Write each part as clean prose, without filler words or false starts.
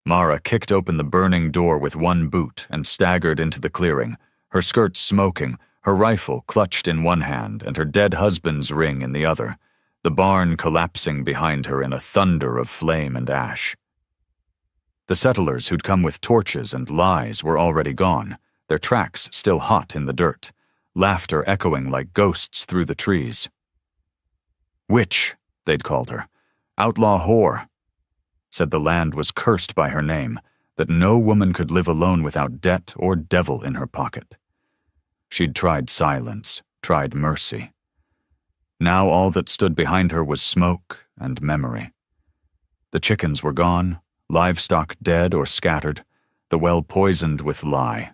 Mara kicked open the burning door with one boot and staggered into the clearing, her skirts smoking, her rifle clutched in one hand and her dead husband's ring in the other, the barn collapsing behind her in a thunder of flame and ash. The settlers who'd come with torches and lies were already gone, their tracks still hot in the dirt, laughter echoing like ghosts through the trees. Witch, they'd called her. Outlaw whore. Said the land was cursed by her name, that no woman could live alone without debt or devil in her pocket. She'd tried silence, tried mercy. Now all that stood behind her was smoke and memory. The chickens were gone, livestock dead or scattered, the well poisoned with lie.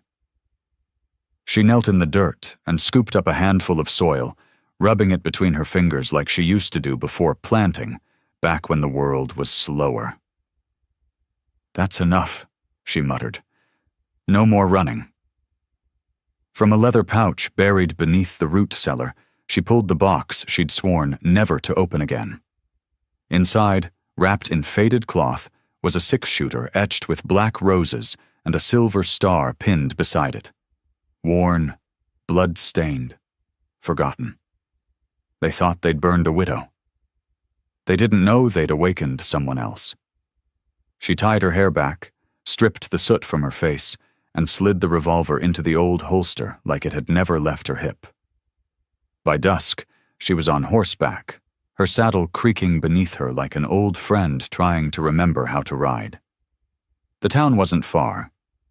She knelt in the dirt and scooped up a handful of soil, rubbing it between her fingers like she used to do before planting, back when the world was slower. "That's enough," she muttered. "No more running." From a leather pouch buried beneath the root cellar, she pulled the box she'd sworn never to open again. Inside, wrapped in faded cloth, was a six-shooter etched with black roses and a silver star pinned beside it. Worn, blood-stained, forgotten. They thought they'd burned a widow. They didn't know they'd awakened someone else. She tied her hair back, stripped the soot from her face, and slid the revolver into the old holster like it had never left her hip. By dusk, she was on horseback, her saddle creaking beneath her like an old friend trying to remember how to ride. The town wasn't far,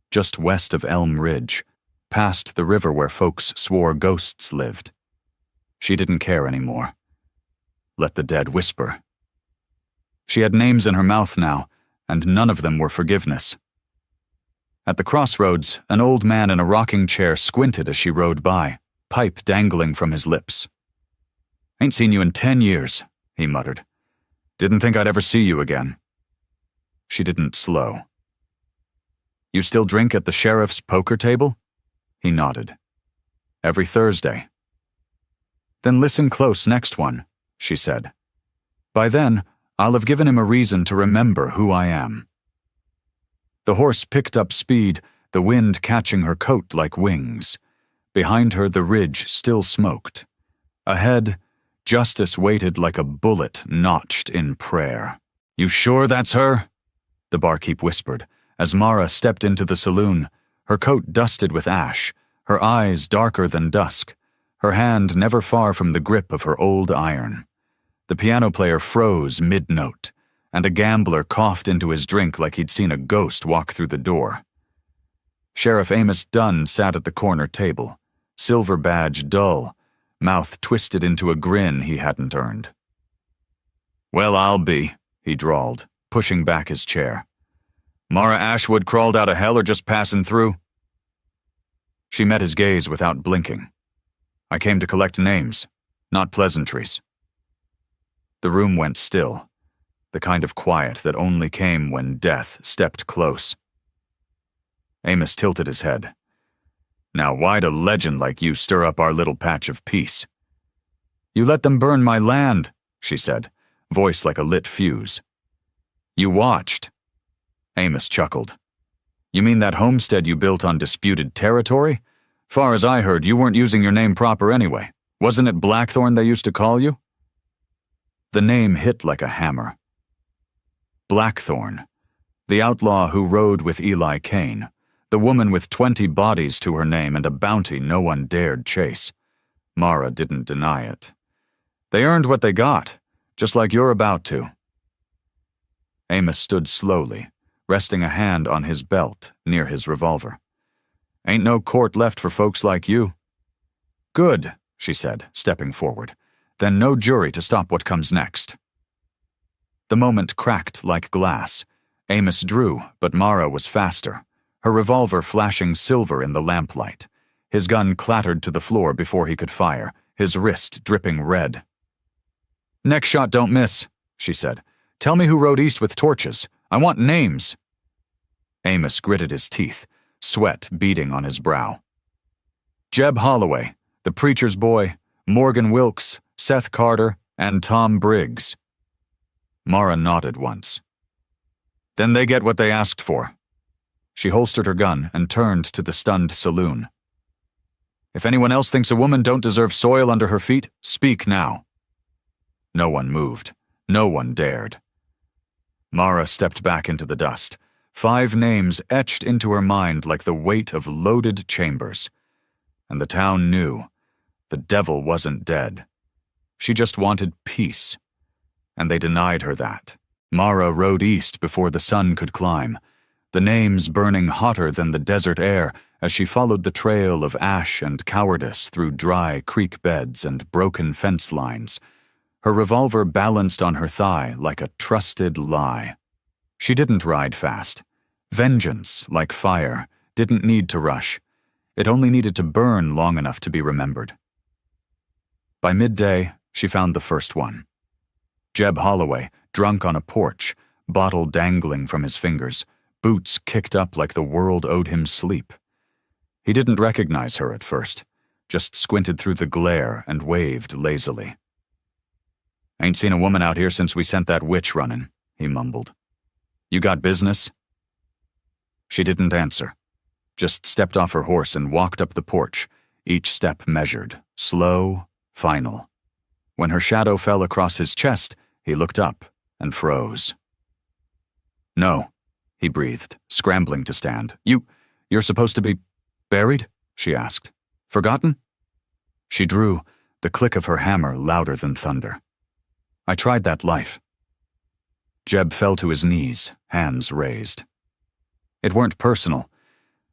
just west of Elm Ridge, past the river where folks swore ghosts lived. She didn't care anymore. Let the dead whisper. She had names in her mouth now, and none of them were forgiveness. At the crossroads, an old man in a rocking chair squinted as she rode by, pipe dangling from his lips. "Ain't seen you in 10 years, he muttered. "Didn't think I'd ever see you again." She didn't slow. "You still drink at the sheriff's poker table?" He nodded. "Every Thursday." "Then listen close next one," she said. "By then, I'll have given him a reason to remember who I am." The horse picked up speed, the wind catching her coat like wings. Behind her, the ridge still smoked. Ahead, justice waited like a bullet notched in prayer. "You sure that's her?" the barkeep whispered, as Mara stepped into the saloon, her coat dusted with ash, her eyes darker than dusk, her hand never far from the grip of her old iron. The piano player froze mid-note, and a gambler coughed into his drink like he'd seen a ghost walk through the door. Sheriff Amos Dunn sat at the corner table, silver badge dull, mouth twisted into a grin he hadn't earned. "Well, I'll be," he drawled, pushing back his chair. "Mara Ashwood crawled out of hell or just passing through?" She met his gaze without blinking. "I came to collect names, not pleasantries." The room went still, the kind of quiet that only came when death stepped close. Amos tilted his head. "Now why'd a legend like you stir up our little patch of peace?" "You let them burn my land," she said, voice like a lit fuse. "You watched." Amos chuckled. "You mean that homestead you built on disputed territory? Far as I heard, you weren't using your name proper anyway. Wasn't it Blackthorn they used to call you?" The name hit like a hammer. Blackthorn, the outlaw who rode with Eli Kane, the woman with 20 bodies to her name and a bounty no one dared chase. Mara didn't deny it. "They earned what they got, just like you're about to." Amos stood slowly, resting a hand on his belt near his revolver. "Ain't no court left for folks like you." "Good," she said, stepping forward. "Then no jury to stop what comes next." The moment cracked like glass. Amos drew, but Mara was faster, her revolver flashing silver in the lamplight. His gun clattered to the floor before he could fire, his wrist dripping red. "Next shot don't miss," she said. "Tell me who rode east with torches. I want names." Amos gritted his teeth, sweat beading on his brow. "Jeb Holloway, the preacher's boy, Morgan Wilkes, Seth Carter, and Tom Briggs." Mara nodded once. Then they get what they asked for. She holstered her gun and turned to the stunned saloon. If anyone else thinks a woman don't deserve soil under her feet, speak now. No one moved. No one dared. Mara stepped back into the dust. 5 names etched into her mind like the weight of loaded chambers. And the town knew. The devil wasn't dead. She just wanted peace. And they denied her that. Mara rode east before the sun could climb, the names burning hotter than the desert air as she followed the trail of ash and cowardice through dry creek beds and broken fence lines, her revolver balanced on her thigh like a trusted lie. She didn't ride fast. Vengeance, like fire, didn't need to rush. It only needed to burn long enough to be remembered. By midday, she found the first one. Jeb Holloway, drunk on a porch, bottle dangling from his fingers, boots kicked up like the world owed him sleep. He didn't recognize her at first, just squinted through the glare and waved lazily. "Ain't seen a woman out here since we sent that witch running," he mumbled. "You got business?" She didn't answer, just stepped off her horse and walked up the porch, each step measured, slow, final. When her shadow fell across his chest, he looked up and froze. "No," he breathed, scrambling to stand. You're supposed to be buried?" she asked. "Forgotten?" She drew, the click of her hammer louder than thunder. "I tried that life." Jeb fell to his knees, hands raised. "It weren't personal.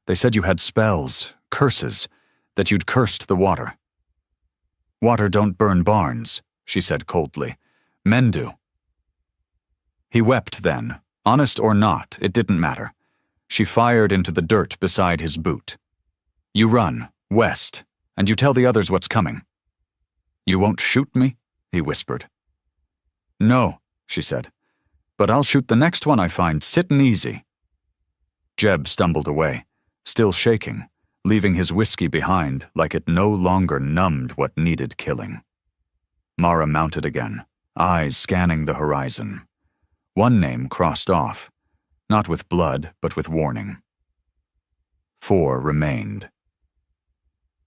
They said you had spells, curses, that you'd cursed the water." "Water don't burn barns," she said coldly. "Men do." He wept then. Honest or not, it didn't matter. She fired into the dirt beside his boot. "You run, west, and you tell the others what's coming." "You won't shoot me?" he whispered. "No," she said, "but I'll shoot the next one I find sittin' easy." Jeb stumbled away, still shaking, leaving his whiskey behind like it no longer numbed what needed killing. Mara mounted again, eyes scanning the horizon. One name crossed off, not with blood, but with warning. 4 remained.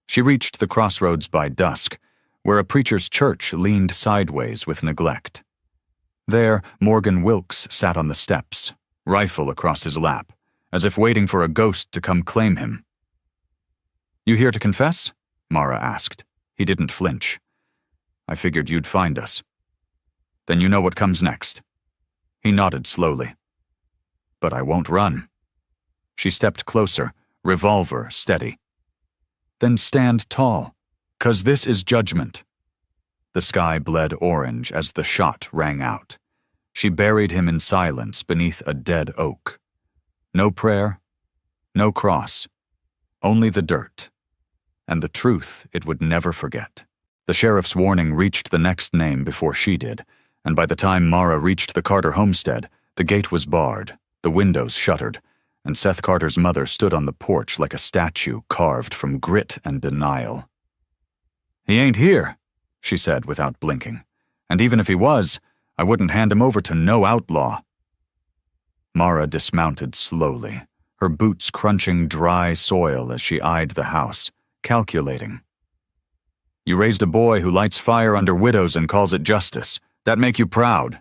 She reached the crossroads by dusk, where a preacher's church leaned sideways with neglect. There, Morgan Wilkes sat on the steps, rifle across his lap, as if waiting for a ghost to come claim him. "You here to confess?" Mara asked. He didn't flinch. "I figured you'd find us." "Then you know what comes next." He nodded slowly. "But I won't run." She stepped closer, revolver steady. "Then stand tall, 'cause this is judgment." The sky bled orange as the shot rang out. She buried him in silence beneath a dead oak. No prayer, no cross, only the dirt, and the truth it would never forget. The sheriff's warning reached the next name before she did, and by the time Mara reached the Carter homestead, the gate was barred, the windows shuttered, and Seth Carter's mother stood on the porch like a statue carved from grit and denial. "He ain't here," she said without blinking, "and even if he was, I wouldn't hand him over to no outlaw." Mara dismounted slowly, her boots crunching dry soil as she eyed the house, calculating. "You raised a boy who lights fire under widows and calls it justice. That make you proud?"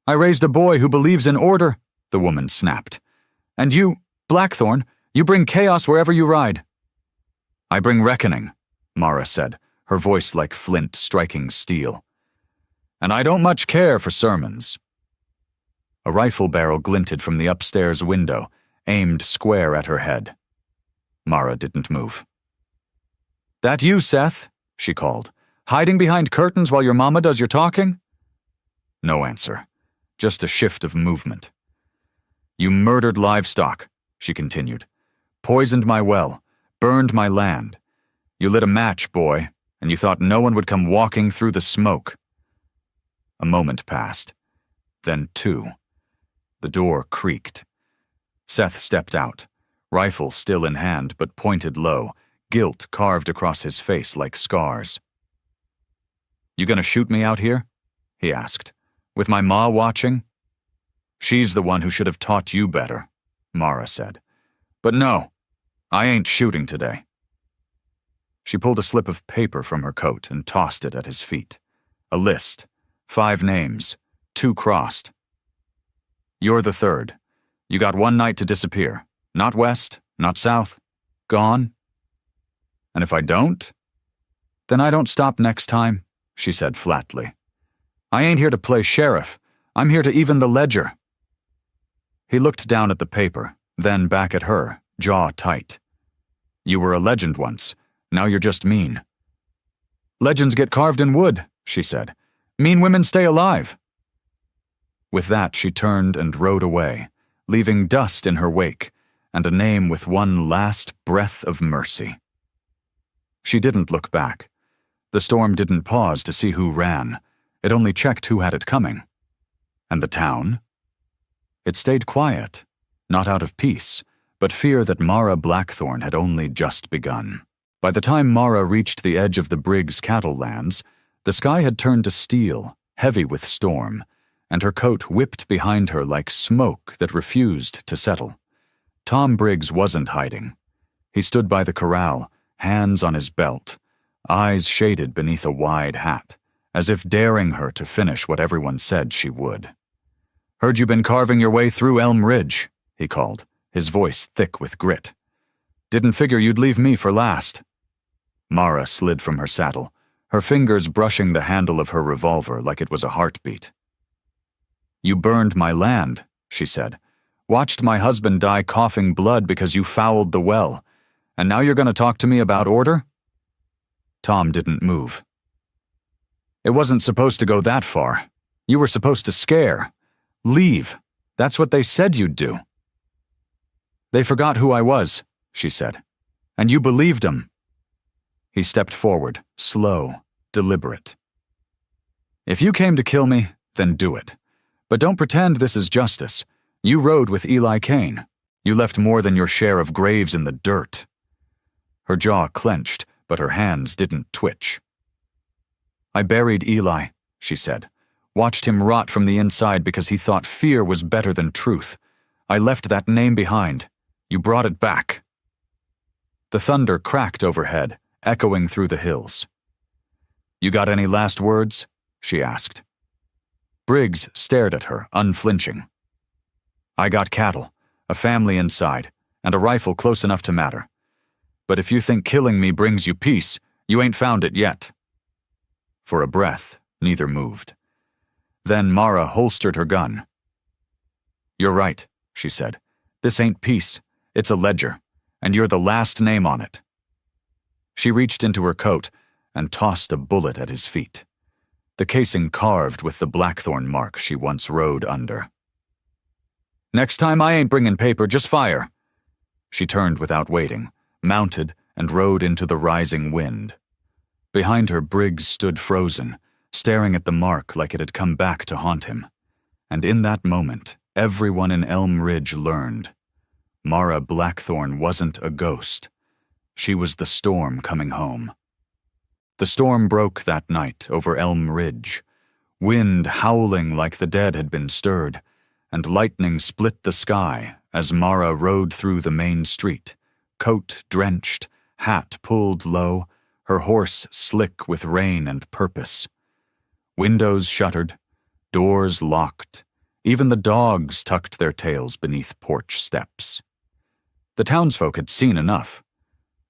"I raised a boy who believes in order," the woman snapped. "And you, Blackthorn, you bring chaos wherever you ride." "I bring reckoning," Mara said, her voice like flint striking steel. "And I don't much care for sermons." A rifle barrel glinted from the upstairs window, aimed square at her head. Mara didn't move. "That you, Seth?" she called. "Hiding behind curtains while your mama does your talking?" No answer, just a shift of movement. "You murdered livestock," she continued. "Poisoned my well, burned my land. You lit a match, boy, and you thought no one would come walking through the smoke." A moment passed, then 2. The door creaked. Seth stepped out, rifle still in hand but pointed low, guilt carved across his face like scars. "You gonna shoot me out here?" he asked. "With my ma watching?" She's the one who should have taught you better, Mara said. But no, I ain't shooting today. She pulled a slip of paper from her coat and tossed it at his feet. A list, 5 names, 2 crossed. You're the 3rd. You got 1 night to disappear. Not west, not south. Gone. And if I don't? Then I don't stop next time, she said flatly. I ain't here to play sheriff. I'm here to even the ledger. He looked down at the paper, then back at her, jaw tight. You were a legend once. Now you're just mean. Legends get carved in wood, she said. Mean women stay alive. With that, she turned and rode away, leaving dust in her wake and a name with one last breath of mercy. She didn't look back. The storm didn't pause to see who ran. It only checked who had it coming. And the town? It stayed quiet, not out of peace, but fear that Mara Blackthorn had only just begun. By the time Mara reached the edge of the Briggs cattle lands, the sky had turned to steel, heavy with storm, and her coat whipped behind her like smoke that refused to settle. Tom Briggs wasn't hiding. He stood by the corral, hands on his belt, eyes shaded beneath a wide hat, as if daring her to finish what everyone said she would. Heard you been carving your way through Elm Ridge, he called, his voice thick with grit. Didn't figure you'd leave me for last. Mara slid from her saddle, her fingers brushing the handle of her revolver like it was a heartbeat. You burned my land, she said. Watched my husband die coughing blood because you fouled the well. And now you're going to talk to me about order? Tom didn't move. It wasn't supposed to go that far. You were supposed to scare. Leave. That's what they said you'd do. They forgot who I was, she said. And you believed them. He stepped forward, slow, deliberate. If you came to kill me, then do it. But don't pretend this is justice. You rode with Eli Kane. You left more than your share of graves in the dirt. Her jaw clenched, but her hands didn't twitch. I buried Eli, she said. Watched him rot from the inside because he thought fear was better than truth. I left that name behind. You brought it back. The thunder cracked overhead, echoing through the hills. You got any last words? She asked. Briggs stared at her, unflinching. I got cattle, a family inside, and a rifle close enough to matter. But if you think killing me brings you peace, you ain't found it yet. For a breath, neither moved. Then Mara holstered her gun. You're right, she said. This ain't peace. It's a ledger, and you're the last name on it. She reached into her coat and tossed a bullet at his feet, the casing carved with the blackthorn mark she once rode under. Next time I ain't bringing paper, just fire. She turned without waiting, mounted, and rode into the rising wind. Behind her, Briggs stood frozen, staring at the mark like it had come back to haunt him. And in that moment, everyone in Elm Ridge learned. Mara Blackthorn wasn't a ghost. She was the storm coming home. The storm broke that night over Elm Ridge, wind howling like the dead had been stirred, and lightning split the sky as Mara rode through the main street, coat drenched, hat pulled low, her horse slick with rain and purpose. Windows shuttered, doors locked, even the dogs tucked their tails beneath porch steps. The townsfolk had seen enough.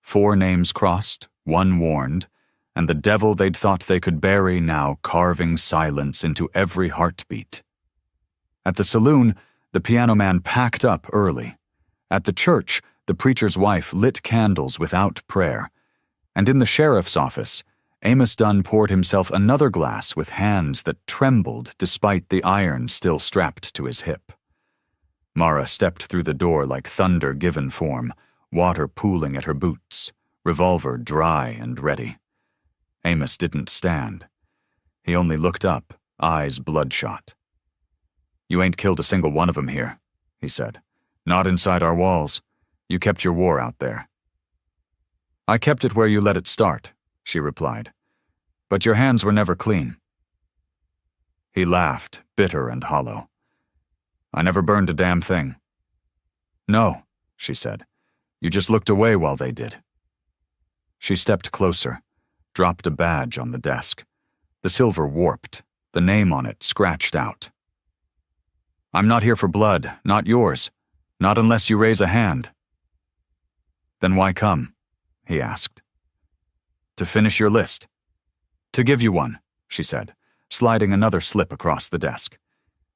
4 names crossed, 1 warned, and the devil they'd thought they could bury now carving silence into every heartbeat. At the saloon, the piano man packed up early. At the church, the preacher's wife lit candles without prayer. And in the sheriff's office, Amos Dunn poured himself another glass with hands that trembled despite the iron still strapped to his hip. Mara stepped through the door like thunder given form, water pooling at her boots, revolver dry and ready. Amos didn't stand. He only looked up, eyes bloodshot. You ain't killed a single one of them here, he said. Not inside our walls. You kept your war out there. I kept it where you let it start, she replied. But your hands were never clean. He laughed, bitter and hollow. I never burned a damn thing." "No," she said. "You just looked away while they did." She stepped closer, dropped a badge on the desk. The silver warped, the name on it scratched out. "I'm not here for blood, not yours. Not unless you raise a hand." "Then why come?" he asked. "To finish your list." "To give you one," she said, sliding another slip across the desk.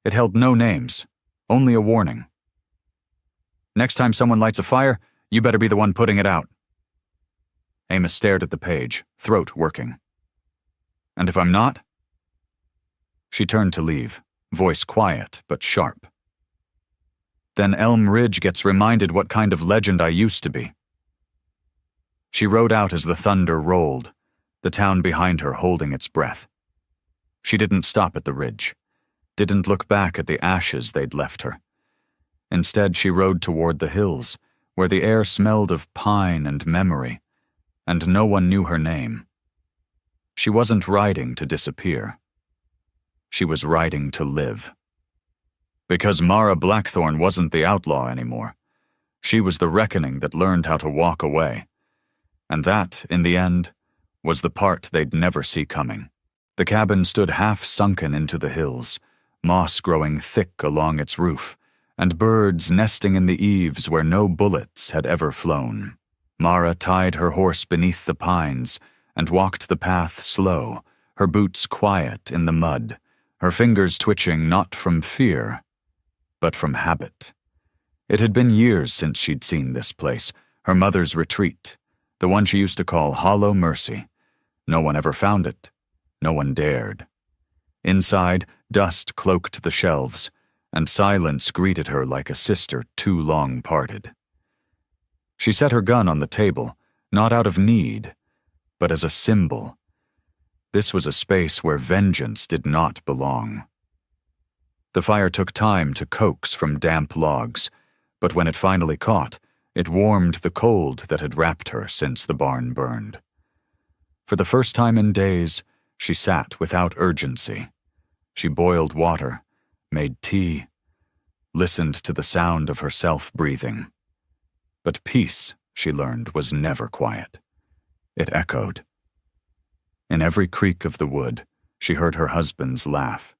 It held no names, only a warning. "Next time someone lights a fire, you better be the one putting it out." Amos stared at the page, throat working. "And if I'm not?" She turned to leave, voice quiet but sharp. "Then Elm Ridge gets reminded what kind of legend I used to be." She rode out as the thunder rolled, the town behind her holding its breath. She didn't stop at the ridge, didn't look back at the ashes they'd left her. Instead, she rode toward the hills, where the air smelled of pine and memory, and no one knew her name. She wasn't riding to disappear. She was riding to live. Because Mara Blackthorn wasn't the outlaw anymore. She was the reckoning that learned how to walk away. And that, in the end, was the part they'd never see coming. The cabin stood half sunken into the hills, moss growing thick along its roof, and birds nesting in the eaves where no bullets had ever flown. Mara tied her horse beneath the pines and walked the path slow, her boots quiet in the mud, her fingers twitching not from fear, but from habit. It had been years since she'd seen this place, her mother's retreat, the one she used to call Hollow Mercy. No one ever found it. No one dared. Inside, dust cloaked the shelves, and silence greeted her like a sister too long parted. She set her gun on the table, not out of need, but as a symbol. This was a space where vengeance did not belong. The fire took time to coax from damp logs, but when it finally caught, it warmed the cold that had wrapped her since the barn burned. For the first time in days, she sat without urgency. She boiled water, made tea, listened to the sound of herself breathing. But peace, she learned, was never quiet. It echoed. In every creak of the wood, she heard her husband's laugh.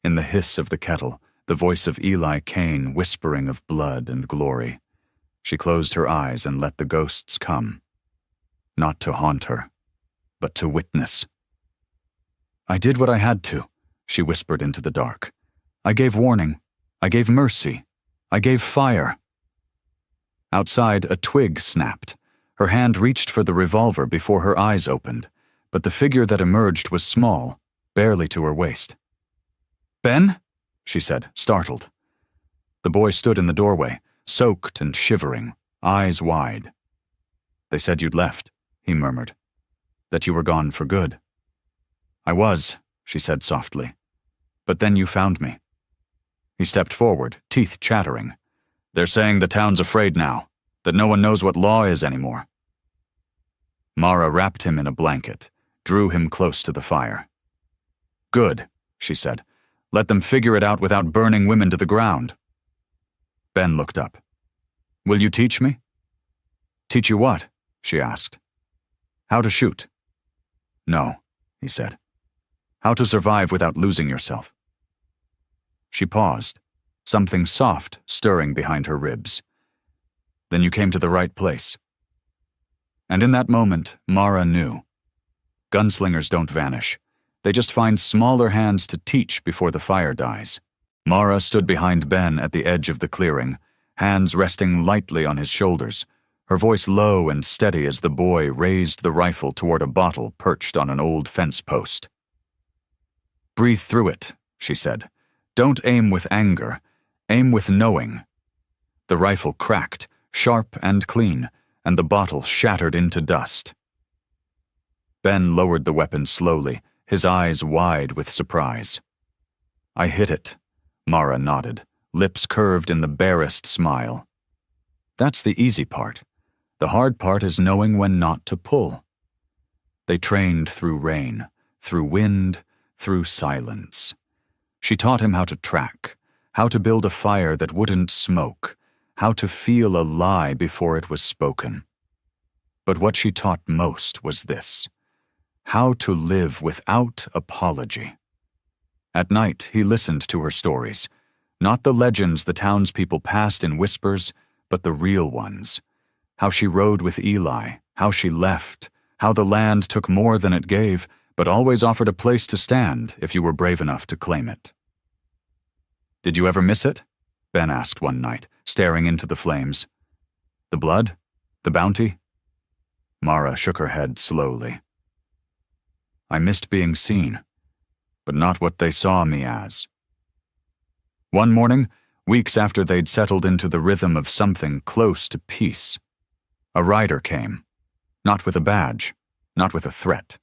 In the hiss of the kettle, the voice of Eli Kane whispering of blood and glory. She closed her eyes and let the ghosts come. Not to haunt her, but to witness. "I did what I had to," she whispered into the dark. "I gave warning. I gave mercy. I gave fire." Outside, a twig snapped. Her hand reached for the revolver before her eyes opened, but the figure that emerged was small, barely to her waist. "Ben?" she said, startled. The boy stood in the doorway, soaked and shivering, eyes wide. "They said you'd left," he murmured. "That you were gone for good." "I was," she said softly. "But then you found me." He stepped forward, teeth chattering. "They're saying the town's afraid now, that no one knows what law is anymore." Mara wrapped him in a blanket, drew him close to the fire. "Good," she said. "Let them figure it out without burning women to the ground." Ben looked up. "Will you teach me?" "Teach you what?" she asked. "How to shoot." "No," he said. "How to survive without losing yourself." She paused, something soft stirring behind her ribs. "Then you came to the right place." And in that moment, Mara knew. Gunslingers don't vanish. They just find smaller hands to teach before the fire dies. Mara stood behind Ben at the edge of the clearing, hands resting lightly on his shoulders, her voice low and steady as the boy raised the rifle toward a bottle perched on an old fence post. "Breathe through it," she said. "Don't aim with anger. Aim with knowing." The rifle cracked, sharp and clean, and the bottle shattered into dust. Ben lowered the weapon slowly, his eyes wide with surprise. "I hit it," Mara nodded, lips curved in the barest smile. "That's the easy part. The hard part is knowing when not to pull." They trained through rain, through wind, through silence. She taught him how to track, how to build a fire that wouldn't smoke, how to feel a lie before it was spoken. But what she taught most was this: how to live without apology. At night, he listened to her stories, not the legends the townspeople passed in whispers, but the real ones. How she rode with Eli, how she left, how the land took more than it gave, but always offered a place to stand if you were brave enough to claim it. "Did you ever miss it?" Ben asked one night, staring into the flames. "The blood? The bounty?" Mara shook her head slowly. "I missed being seen, but not what they saw me as." One morning, weeks after they'd settled into the rhythm of something close to peace, a rider came, not with a badge, not with a threat.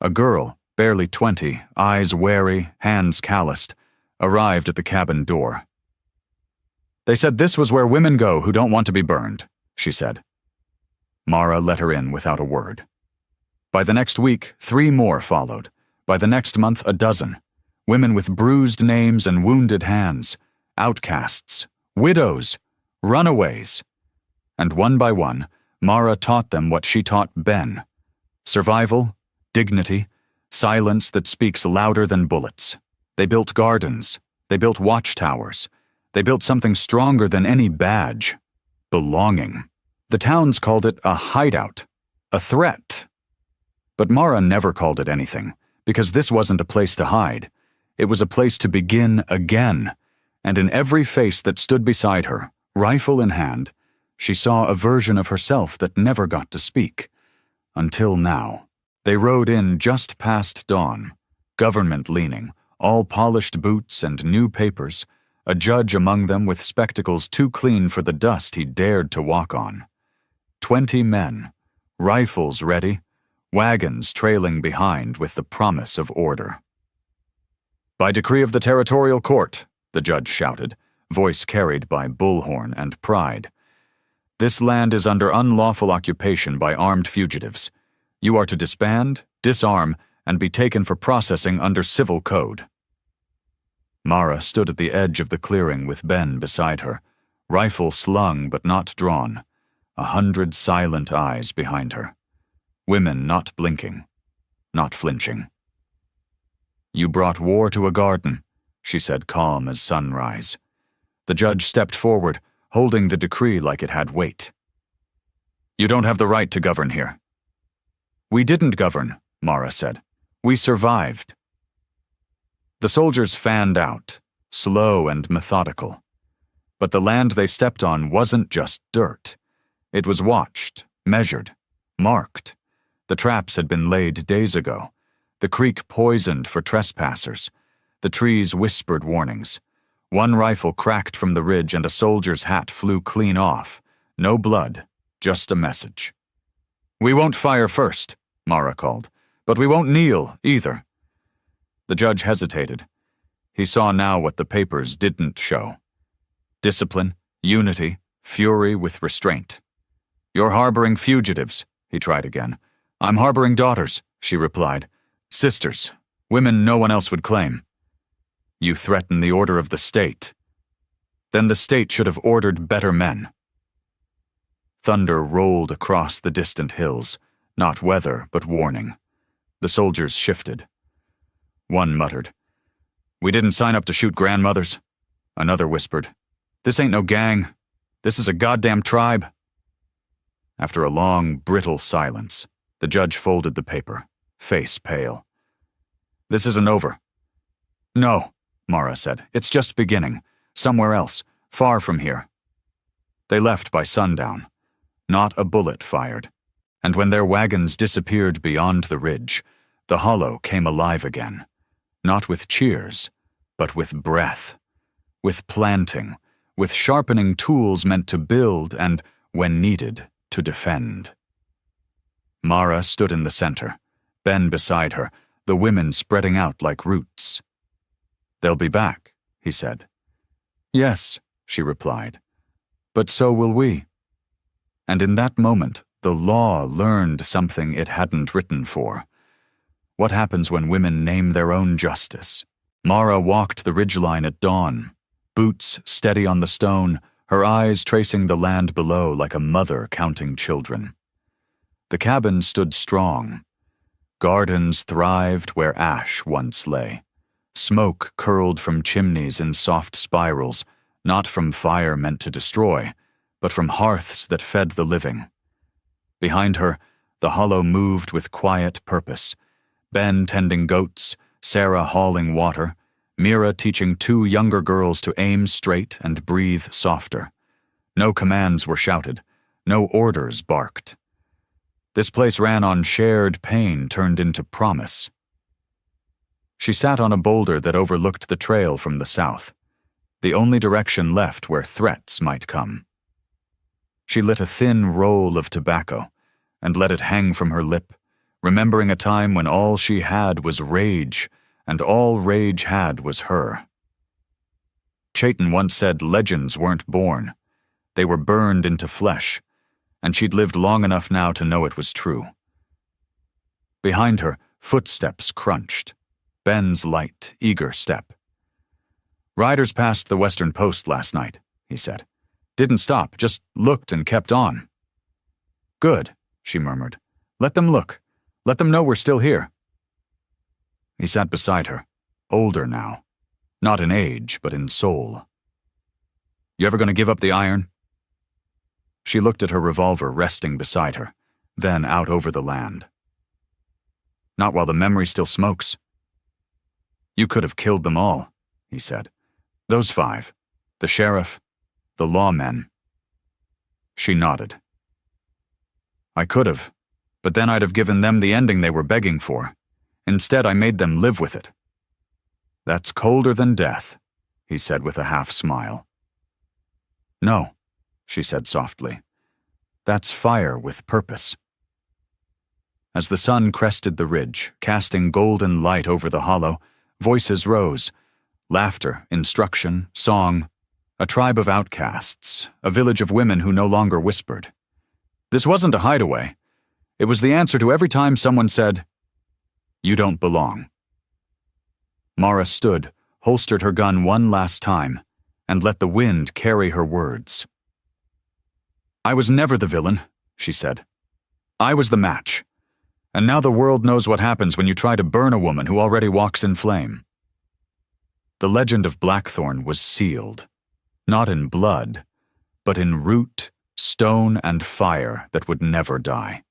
A girl, barely 20, eyes wary, hands calloused, arrived at the cabin door. "They said this was where women go who don't want to be burned," she said. Mara let her in without a word. By the next week, 3 more followed. By the next month, a dozen. Women with bruised names and wounded hands, outcasts, widows, runaways. And one by one, Mara taught them what she taught Ben: survival, dignity, silence that speaks louder than bullets. They built gardens. They built watchtowers. They built something stronger than any badge: belonging. The towns called it a hideout, a threat. But Mara never called it anything, because this wasn't a place to hide. It was a place to begin again, and in every face that stood beside her, rifle in hand, she saw a version of herself that never got to speak. Until now. They rode in just past dawn, government-leaning, all polished boots and new papers, a judge among them with spectacles too clean for the dust he dared to walk on. 20 men, rifles ready, wagons trailing behind with the promise of order. "By decree of the territorial court," the judge shouted, voice carried by bullhorn and pride, "this land is under unlawful occupation by armed fugitives. You are to disband, disarm, and be taken for processing under civil code." Mara stood at the edge of the clearing with Ben beside her, rifle slung but not drawn, 100 silent eyes behind her. Women not blinking, not flinching. "You brought war to a garden," she said, calm as sunrise. The judge stepped forward, holding the decree like it had weight. "You don't have the right to govern here." "We didn't govern," Mara said. "We survived." The soldiers fanned out, slow and methodical. But the land they stepped on wasn't just dirt. It was watched, measured, marked. The traps had been laid days ago, the creek poisoned for trespassers. The trees whispered warnings. One rifle cracked from the ridge and a soldier's hat flew clean off. No blood, just a message. "We won't fire first," Mara called, "but we won't kneel either." The judge hesitated. He saw now what the papers didn't show: discipline, unity, fury with restraint. "You're harboring fugitives," he tried again. "I'm harboring daughters," she replied. "Sisters, women no one else would claim." "You threaten the order of the state." "Then the state should have ordered better men." Thunder rolled across the distant hills, not weather but warning. The soldiers shifted. One muttered, "We didn't sign up to shoot grandmothers." Another whispered, "This ain't no gang. This is a goddamn tribe." After a long, brittle silence, the judge folded the paper, face pale. "This isn't over." "No," Mara said. "It's just beginning. Somewhere else, far from here." They left by sundown. Not a bullet fired. And when their wagons disappeared beyond the ridge, the hollow came alive again. Not with cheers, but with breath. With planting. With sharpening tools meant to build and, when needed, to defend. Mara stood in the center, Ben beside her, the women spreading out like roots. "They'll be back," he said. "Yes," she replied, "but so will we." And in that moment, the law learned something it hadn't written for. What happens when women name their own justice? Mara walked the ridgeline at dawn, boots steady on the stone, her eyes tracing the land below like a mother counting children. The cabin stood strong. Gardens thrived where ash once lay. Smoke curled from chimneys in soft spirals, not from fire meant to destroy, but from hearths that fed the living. Behind her, the hollow moved with quiet purpose, Ben tending goats, Sarah hauling water, Mira teaching 2 younger girls to aim straight and breathe softer. No commands were shouted, no orders barked. This place ran on shared pain turned into promise. She sat on a boulder that overlooked the trail from the south, the only direction left where threats might come. She lit a thin roll of tobacco and let it hang from her lip, remembering a time when all she had was rage, and all rage had was her. Cheyenne once said legends weren't born. They were burned into flesh, and she'd lived long enough now to know it was true. Behind her, footsteps crunched. Ben's light, eager step. "Riders passed the western post last night," he said. "Didn't stop, just looked and kept on." "Good," she murmured. "Let them look. Let them know we're still here." He sat beside her, older now, not in age, but in soul. "You ever going to give up the iron?" She looked at her revolver resting beside her, then out over the land. "Not while the memory still smokes." "You could have killed them all," he said. "Those 5, the sheriff, the lawmen." She nodded. "I could have, but then I'd have given them the ending they were begging for. Instead, I made them live with it." "That's colder than death," he said with a half-smile. "No," she said softly. "That's fire with purpose." As the sun crested the ridge, casting golden light over the hollow, voices rose. Laughter, instruction, song. A tribe of outcasts, a village of women who no longer whispered. This wasn't a hideaway. It was the answer to every time someone said, "You don't belong." Mara stood, holstered her gun one last time, and let the wind carry her words. "I was never the villain," she said. "I was the match. And now the world knows what happens when you try to burn a woman who already walks in flame." The legend of Blackthorn was sealed, not in blood, but in root, stone, and fire that would never die.